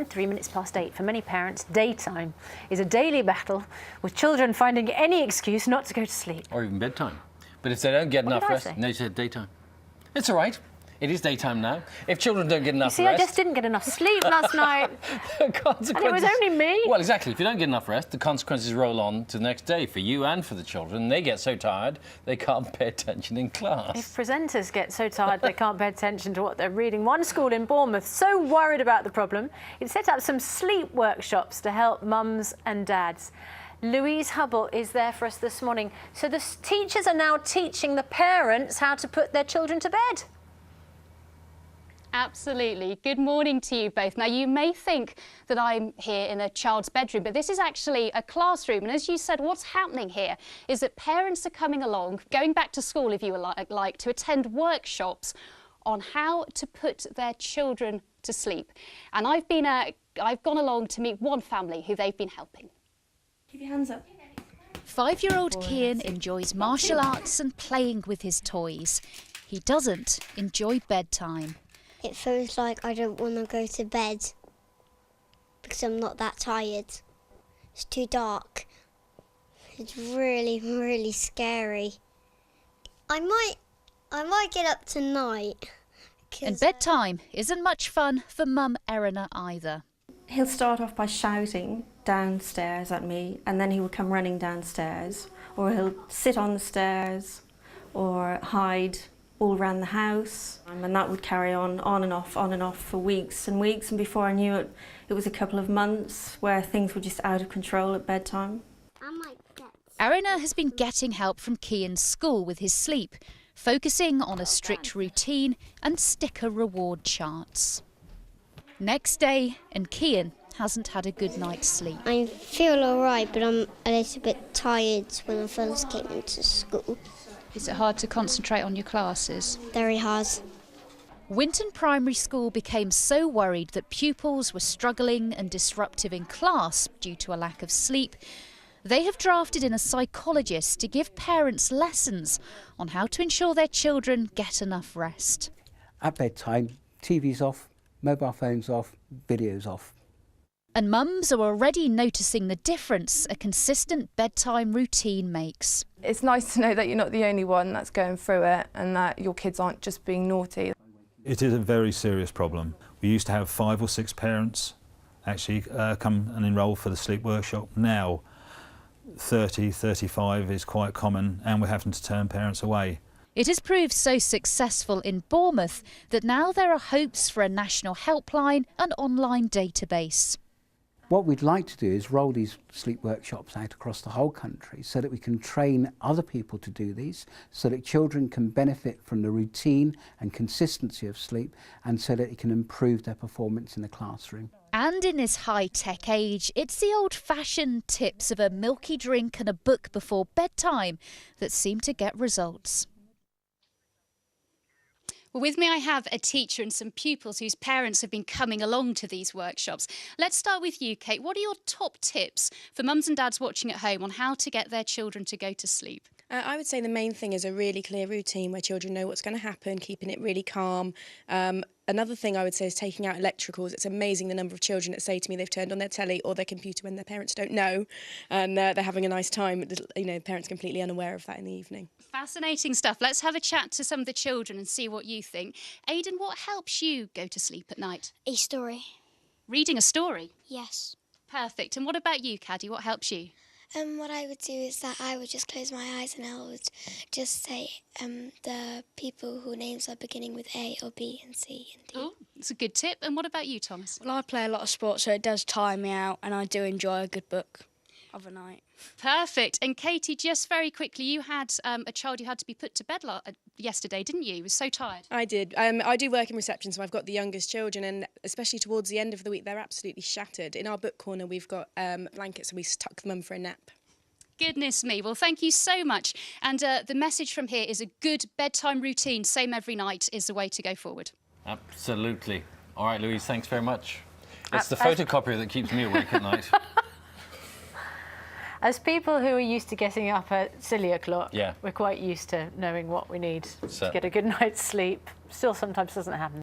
23 minutes past 8. For many parents, daytime is a daily battle, with children finding any excuse not to go to sleep. Or even bedtime. But if they don't get enough rest, no, you said daytime. It's all right. It is daytime now. If children don't get enough rest... You see, I just didn't get enough sleep last night. The consequences... And it was only me. Well, exactly. If you don't get enough rest, the consequences roll on to the next day for you and for the children. They get so tired, they can't pay attention in class. If presenters get so tired they can't pay attention to what they're reading, one school in Bournemouth, so worried about the problem, it set up some sleep workshops to help mums and dads. Louise Hubble is there for us this morning. So the teachers are now teaching the parents how to put their children to bed. Absolutely. Good morning to you both. Now, you may think that I'm here in a child's bedroom, but this is actually a classroom. And as you said, what's happening here is that parents are coming along, going back to school, if you would like, to attend workshops on how to put their children to sleep. And I've gone along to meet one family who they've been helping. Keep your hands up. 5-year-old Kian enjoys martial arts and playing with his toys. He doesn't enjoy bedtime. It feels like I don't want to go to bed because I'm not that tired. It's too dark. It's really, really scary. I might get up tonight. And bedtime isn't much fun for Mum Erina either. He'll start off by shouting downstairs at me, and then he will come running downstairs, or he'll sit on the stairs or hide all around the house, and that would carry on and off for weeks and weeks, and before I knew it, it was a couple of months where things were just out of control at bedtime. Erina has been getting help from Kian's school with his sleep, focusing on a strict routine and sticker reward charts. Next day, and Kian hasn't had a good night's sleep. I feel all right, but I'm a little bit tired when I first came into school. Is it hard to concentrate on your classes? Very hard. Winton Primary School became so worried that pupils were struggling and disruptive in class due to a lack of sleep, they have drafted in a psychologist to give parents lessons on how to ensure their children get enough rest. At bedtime, TV's off, mobile phones off, videos off. And mums are already noticing the difference a consistent bedtime routine makes. It's nice to know that you're not the only one that's going through it and that your kids aren't just being naughty. It is a very serious problem. We used to have 5 or 6 parents actually come and enrol for the sleep workshop. Now 30, 35 is quite common, and we're having to turn parents away. It has proved so successful in Bournemouth that now there are hopes for a national helpline and online database. What we'd like to do is roll these sleep workshops out across the whole country so that we can train other people to do these, so that children can benefit from the routine and consistency of sleep, and so that it can improve their performance in the classroom. And in this high-tech age, it's the old-fashioned tips of a milky drink and a book before bedtime that seem to get results. Well, with me I have a teacher and some pupils whose parents have been coming along to these workshops. Let's start with you, Kate. What are your top tips for mums and dads watching at home on how to get their children to go to sleep? I would say the main thing is a really clear routine where children know what's going to happen, keeping it really calm. Another thing I would say is taking out electricals. It's amazing the number of children that say to me they've turned on their telly or their computer when their parents don't know, and they're having a nice time. You know, parents completely unaware of that in the evening. Fascinating stuff. Let's have a chat to some of the children and see what you think. Aidan, what helps you go to sleep at night? A story. Reading a story? Yes. Perfect. And what about you, Caddy? What helps you? What I would do is that I would just close my eyes and I would just say the people whose names are beginning with A or B and C and D. Oh, that's a good tip. And what about you, Thomas? Well, I play a lot of sports, so it does tire me out, and I do enjoy a good book of a night. Perfect. And Katie, just very quickly, you had a child who had to be put to bed yesterday, didn't you? He was so tired. I did. I do work in reception, so I've got the youngest children, and especially towards the end of the week, they're absolutely shattered. In our book corner, we've got blankets, and we tuck them in for a nap. Goodness me. Well, thank you so much. And the message from here is a good bedtime routine, same every night, is the way to go forward. Absolutely. All right, Louise, thanks very much. It's the photocopier that keeps me awake at night. As people who are used to getting up at silly o'clock, yeah, we're quite used to knowing what we need to get a good night's sleep. Still sometimes doesn't happen.